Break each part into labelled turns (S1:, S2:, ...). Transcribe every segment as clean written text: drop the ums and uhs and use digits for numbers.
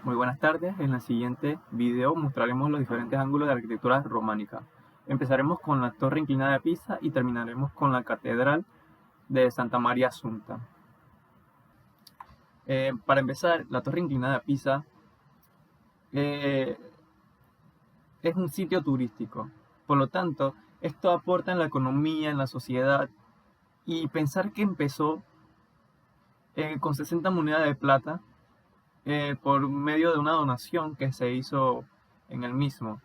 S1: Muy buenas tardes. En el siguiente video mostraremos los diferentes ángulos de la arquitectura románica. Empezaremos con la Torre Inclinada de Pisa y terminaremos con la Catedral de Santa María Assunta. Para empezar, la Torre Inclinada de Pisa es un sitio turístico. Por lo tanto, esto aporta en la economía, en la sociedad, y pensar que empezó con 60 monedas de plata por medio de una donación que se hizo en el mismo.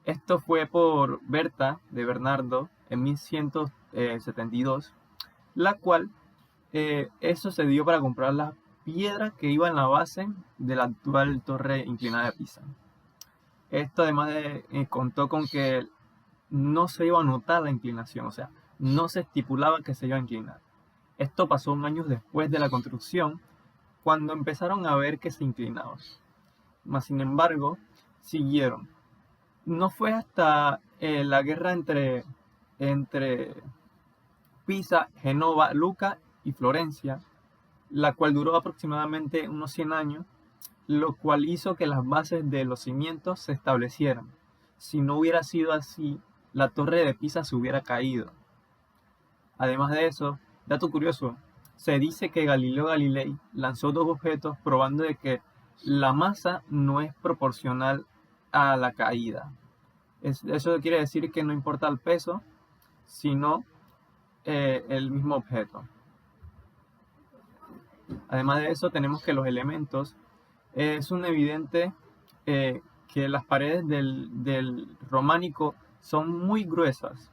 S1: Esto fue por Berta de Bernardo en 1172, la cual eso se dio para comprar la piedra que iba en la base de la actual torre inclinada de Pisa. Esto además contó con que no se iba a notar la inclinación, o sea, no se estipulaba que se iba a inclinar. Esto pasó un año después de la construcción, cuando empezaron a ver que se inclinaba. Mas sin embargo, siguieron. No fue hasta la guerra entre Pisa, Génova, Luca y Florencia, la cual duró aproximadamente unos 100 años, lo cual hizo que las bases de los cimientos se establecieran. Si no hubiera sido así, la torre de Pisa se hubiera caído. Además de eso, dato curioso, se dice que Galileo Galilei lanzó dos objetos probando de que la masa no es proporcional a la caída. Eso quiere decir que no importa el peso, sino el mismo objeto. Además de eso, tenemos que los elementos, es un evidente que las paredes del románico son muy gruesas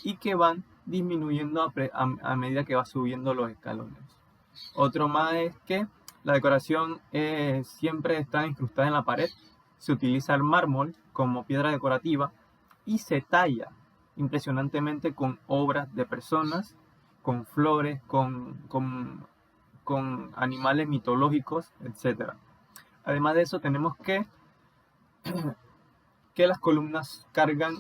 S1: y que van disminuyendo a medida que va subiendo los escalones. Otro más es que la decoración siempre está incrustada en la pared, se utiliza el mármol como piedra decorativa y se talla impresionantemente con obras de personas, con flores, con animales mitológicos, etc. Además de eso tenemos que las columnas cargan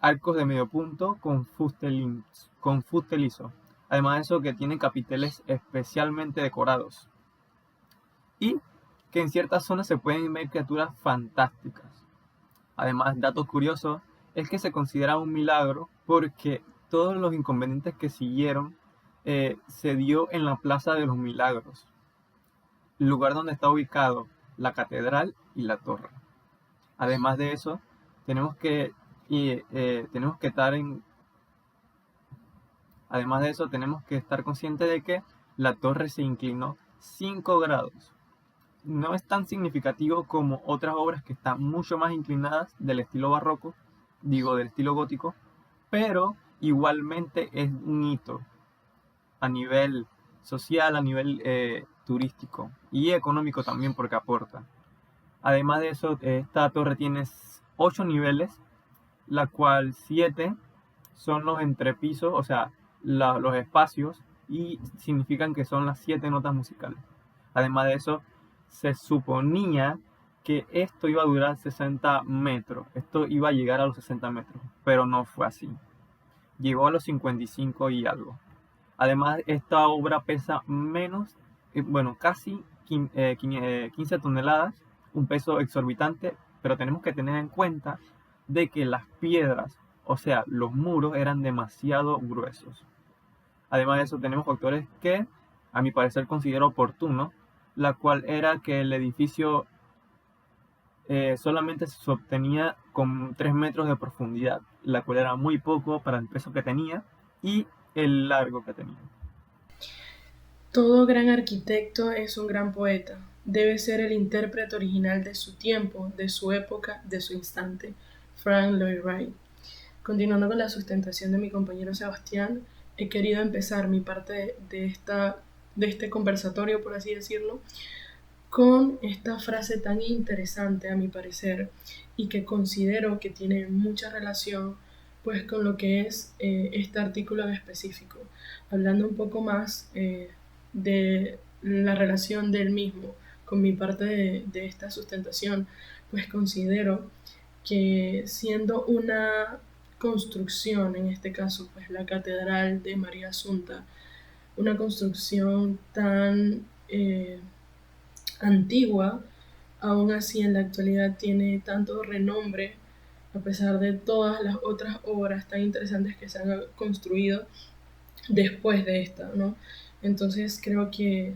S1: arcos de medio punto con fuste liso. Además de eso que tienen capiteles especialmente decorados. Y que en ciertas zonas se pueden ver criaturas fantásticas. Además, dato curioso es que se considera un milagro porque todos los inconvenientes que siguieron se dio en la Plaza de los Milagros, lugar donde está ubicado la catedral y la torre. Además de eso, tenemos que estar conscientes de que la torre se inclinó 5 grados. No es tan significativo como otras obras que están mucho más inclinadas del estilo del estilo gótico, pero igualmente es un hito a nivel social, a nivel turístico y económico también porque aporta. Además de eso, esta torre tiene 8 niveles, la cual 7 son los entrepisos, o sea, los espacios, y significan que son las 7 notas musicales. Además de eso, se suponía que esto iba a durar 60 metros, esto iba a llegar a los 60 metros, pero no fue así. Llegó a los 55 y algo. Además, esta obra pesa casi 15 toneladas, un peso exorbitante, pero tenemos que tener en cuenta de que las piedras, o sea, los muros eran demasiado gruesos. Además de eso, tenemos factores que, a mi parecer, considero oportuno, la cual era que el edificio solamente se sostenía con 3 metros de profundidad, la cual era muy poco para el peso que tenía y el largo que tenía.
S2: Todo gran arquitecto es un gran poeta. Debe ser el intérprete original de su tiempo, de su época, de su instante. Frank Lloyd Wright. Continuando con la sustentación de mi compañero Sebastián, he querido empezar mi parte de este conversatorio, por así decirlo, con esta frase tan interesante a mi parecer y que considero que tiene mucha relación pues con lo que es este artículo en específico, hablando un poco más de la relación del mismo con mi parte de esta sustentación, pues considero que siendo una construcción, en este caso pues la Catedral de María Asunta, una construcción tan antigua, aún así en la actualidad tiene tanto renombre, a pesar de todas las otras obras tan interesantes que se han construido después de esta, ¿no? Entonces creo que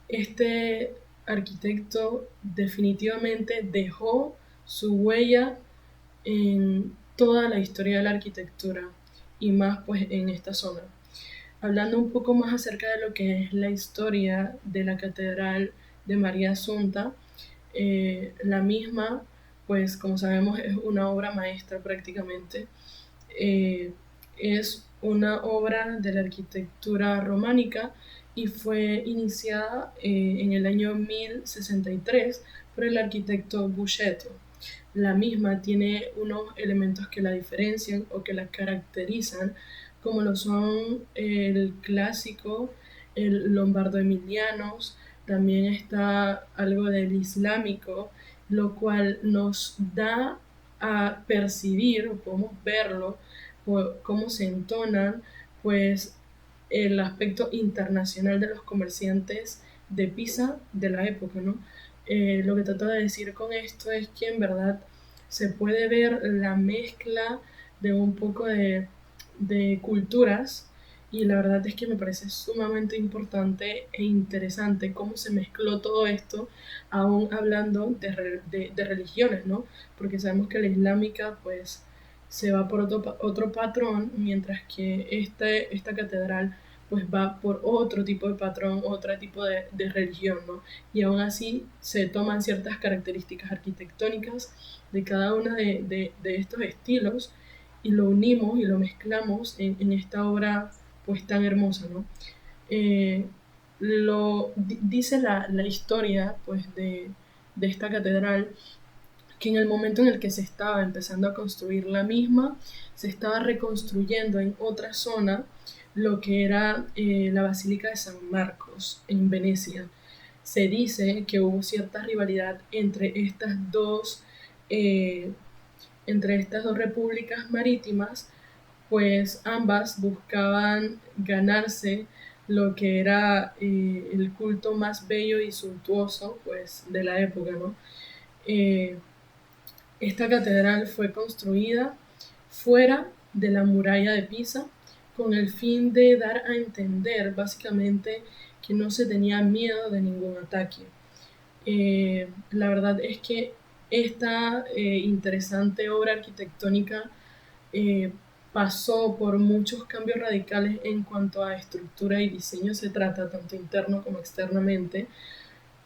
S2: este arquitecto definitivamente dejó su huella en toda la historia de la arquitectura y más pues en esta zona. Hablando un poco más acerca de lo que es la historia de la Catedral de María Asunta, la misma, pues como sabemos, es una obra maestra prácticamente. Eh, es una obra de la arquitectura románica y fue iniciada en el año 1063 por el arquitecto Buscetto. La misma tiene unos elementos que la diferencian o que la caracterizan, como lo son el clásico, el lombardo emilianos, también está algo del islámico, lo cual nos da a percibir, o podemos verlo, cómo se entonan, pues el aspecto internacional de los comerciantes de Pisa de la época, ¿no? Lo que trato de decir con esto es que en verdad se puede ver la mezcla de un poco de culturas y la verdad es que me parece sumamente importante e interesante cómo se mezcló todo esto, aún hablando de religiones, ¿no? Porque sabemos que la islámica pues se va por otro patrón, mientras que esta catedral pues va por otro tipo de patrón, otro tipo de religión, ¿no? Y aún así se toman ciertas características arquitectónicas de cada uno de estos estilos y lo unimos y lo mezclamos en esta obra pues tan hermosa, ¿no? Eh, dice la historia pues de esta catedral que en el momento en el que se estaba empezando a construir la misma, se estaba reconstruyendo en otra zona lo que era la Basílica de San Marcos en Venecia. Se dice que hubo cierta rivalidad eh, entre estas dos repúblicas marítimas, pues ambas buscaban ganarse lo que era el culto más bello y suntuoso pues, de la época, ¿no? Eh, esta catedral fue construida fuera de la muralla de Pisa con el fin de dar a entender básicamente que no se tenía miedo de ningún ataque. La verdad es que esta interesante obra arquitectónica eh, pasó por muchos cambios radicales en cuanto a estructura y diseño se trata, tanto interno como externamente,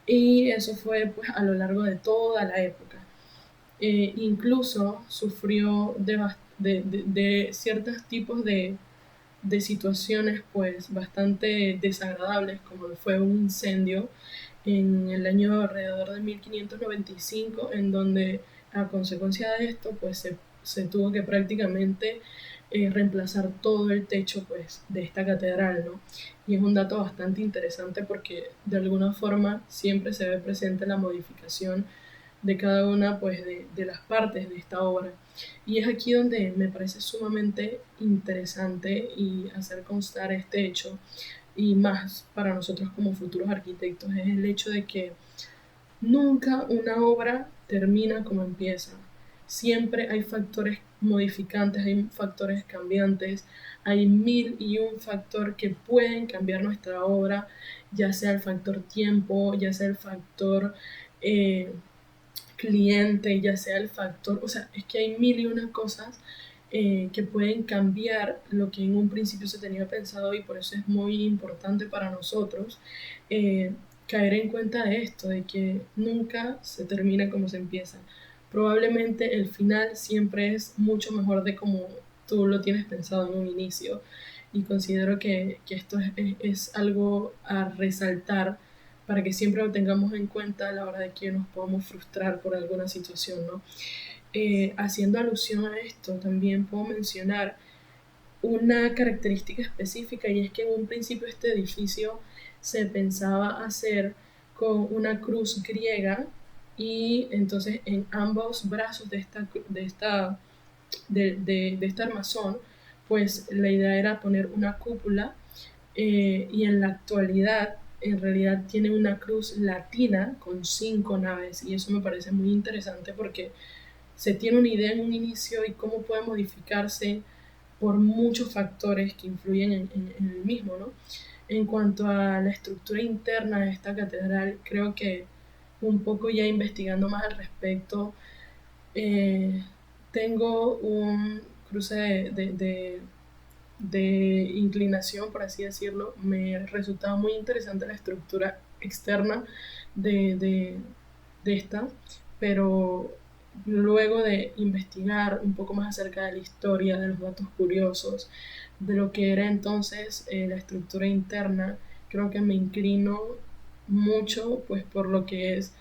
S2: y eso fue pues a lo largo de toda la época. Incluso sufrió de ciertos tipos de situaciones pues bastante desagradables, como fue un incendio en el año alrededor de 1595, en donde a consecuencia de esto pues se tuvo que prácticamente reemplazar todo el techo pues de esta catedral, ¿no? Y es un dato bastante interesante porque de alguna forma siempre se ve presente la modificación de cada una pues de las partes de esta obra. Y es aquí donde me parece sumamente interesante y hacer constar este hecho, y más para nosotros como futuros arquitectos, es el hecho de que nunca una obra termina como empieza. Siempre hay factores modificantes, hay factores cambiantes, hay mil y un factor que pueden cambiar nuestra obra, ya sea el factor tiempo, ya sea el factor cliente, ya sea el factor, o sea, es que hay mil y unas cosas que pueden cambiar lo que en un principio se tenía pensado y por eso es muy importante para nosotros eh, caer en cuenta de esto, de que nunca se termina como se empieza. Probablemente el final siempre es mucho mejor de como tú lo tienes pensado en un inicio y considero que esto es algo a resaltar para que siempre lo tengamos en cuenta a la hora de que nos podamos frustrar por alguna situación, ¿no? Haciendo alusión a esto, también puedo mencionar una característica específica y es que en un principio este edificio se pensaba hacer con una cruz griega y entonces en ambos brazos de este armazón, pues la idea era poner una cúpula y en la actualidad en realidad tiene una cruz latina con 5 naves, y eso me parece muy interesante porque se tiene una idea en un inicio y cómo puede modificarse por muchos factores que influyen en el mismo, ¿no? En cuanto a la estructura interna de esta catedral, creo que un poco ya investigando más al respecto, eh, tengo un cruce de inclinación, por así decirlo. Me resultaba muy interesante la estructura externa de, de, de esta, pero luego de investigar un poco más acerca de la historia, de los datos curiosos, de lo que era entonces la estructura interna, creo que me inclino mucho pues por lo que es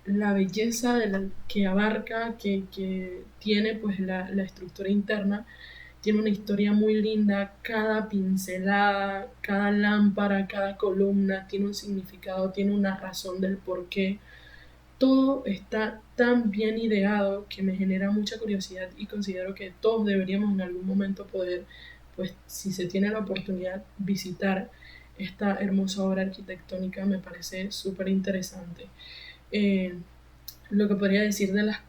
S2: la belleza de la, que abarca, que tiene pues la estructura interna. Tiene una historia muy linda, cada pincelada, cada lámpara, cada columna tiene un significado, tiene una razón del por qué. Todo está tan bien ideado que me genera mucha curiosidad y considero que todos deberíamos en algún momento poder, pues si se tiene la oportunidad, visitar esta hermosa obra arquitectónica. Me parece súper interesante. Eh, lo que podría decir de las,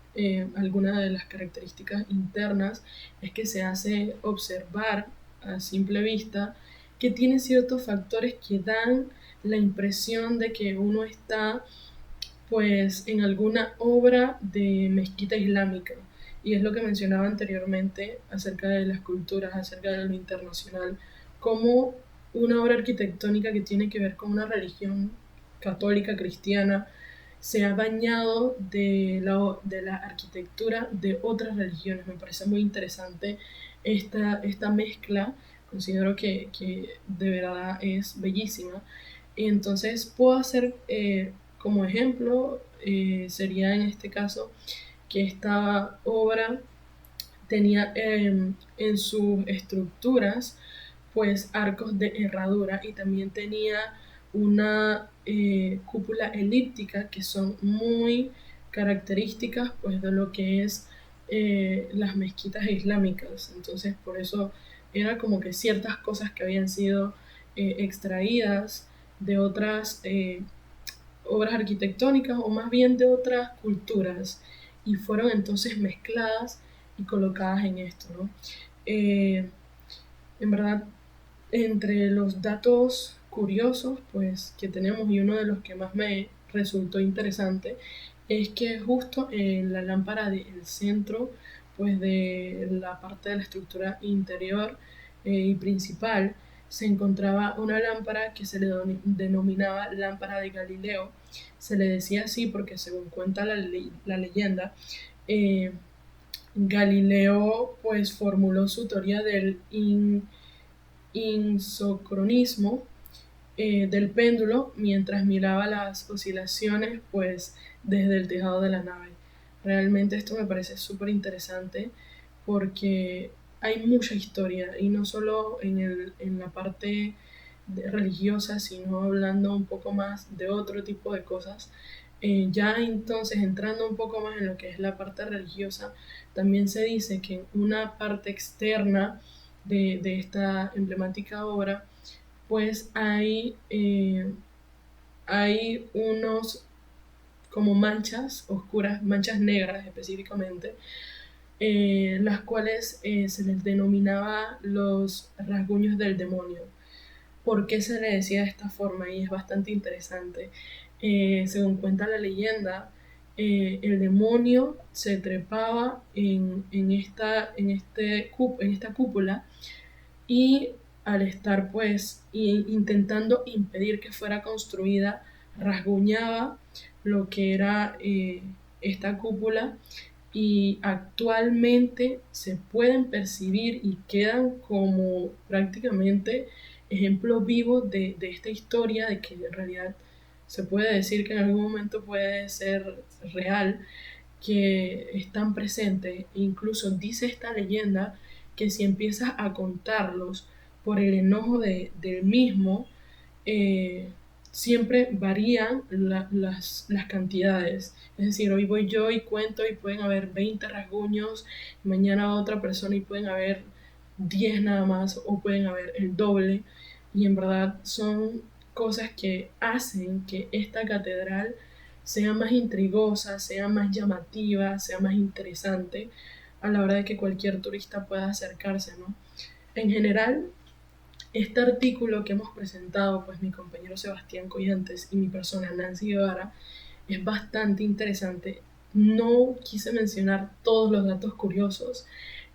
S2: algunas de las características internas es que se hace observar a simple vista que tiene ciertos factores que dan la impresión de que uno está pues en alguna obra de mezquita islámica. Y es lo que mencionaba anteriormente acerca de las culturas, acerca de lo internacional, como una obra arquitectónica que tiene que ver con una religión católica, cristiana, se ha bañado de la arquitectura de otras religiones. Me parece muy interesante esta mezcla, considero que de verdad es bellísima. Entonces puedo hacer como ejemplo, sería en este caso que esta obra tenía en sus estructuras pues arcos de herradura, y también tenía una cúpula elíptica que son muy características pues de lo que es las mezquitas islámicas. Entonces por eso era como que ciertas cosas que habían sido extraídas de otras obras arquitectónicas, o más bien de otras culturas, y fueron entonces mezcladas y colocadas en esto, ¿no? Eh, en verdad, entre los datos curiosos pues que tenemos, y uno de los que más me resultó interesante, es que justo en la lámpara del centro pues de la parte de la estructura interior y principal se encontraba una lámpara que se le denominaba lámpara de Galileo. Se le decía así porque, según cuenta la leyenda, eh, Galileo pues formuló su teoría del insocronismo del péndulo mientras miraba las oscilaciones pues desde el tejado de la nave. Realmente esto me parece súper interesante porque hay mucha historia, y no solo en la parte religiosa, sino hablando un poco más de otro tipo de cosas. Ya entonces, entrando un poco más en lo que es la parte religiosa, también se dice que en una parte externa de esta emblemática obra pues hay unos como manchas oscuras, manchas negras específicamente, las cuales se les denominaba los rasguños del demonio. ¿Por qué se le decía de esta forma? Y es bastante interesante. Según cuenta la leyenda, el demonio se trepaba en esta cúpula, y al estar pues intentando impedir que fuera construida, rasguñaba lo que era esta cúpula, y actualmente se pueden percibir y quedan como prácticamente ejemplos vivos de esta historia, de que en realidad se puede decir que en algún momento puede ser real, que están presentes. Incluso dice esta leyenda que si empiezas a contarlos por el enojo del mismo, eh, siempre varían las cantidades. Es decir, hoy voy yo y cuento y pueden haber 20 rasguños, mañana otra persona y pueden haber 10 nada más, o pueden haber el doble. Y en verdad son cosas que hacen que esta catedral sea más intrigosa, sea más llamativa, sea más interesante a la hora de que cualquier turista pueda acercarse, ¿no? En general, este artículo que hemos presentado, pues mi compañero Sebastián Collantes y mi persona Nancy Guevara, es bastante interesante. No quise mencionar todos los datos curiosos,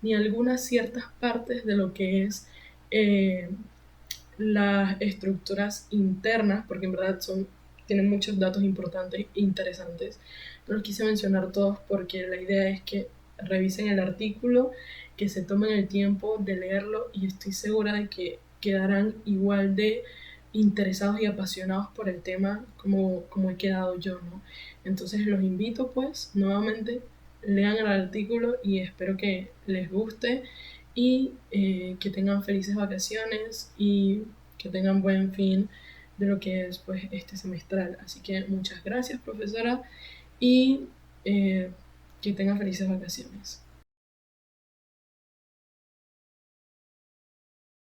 S2: ni algunas ciertas partes de lo que es las estructuras internas, porque en verdad tienen muchos datos importantes e interesantes. No los quise mencionar todos porque la idea es que revisen el artículo, que se tomen el tiempo de leerlo y estoy segura de que quedarán igual de interesados y apasionados por el tema como he quedado yo, ¿no? Entonces los invito pues nuevamente, lean el artículo y espero que les guste y que tengan felices vacaciones y que tengan buen fin de lo que es pues este semestral. Así que muchas gracias, profesora, y que tengan felices vacaciones.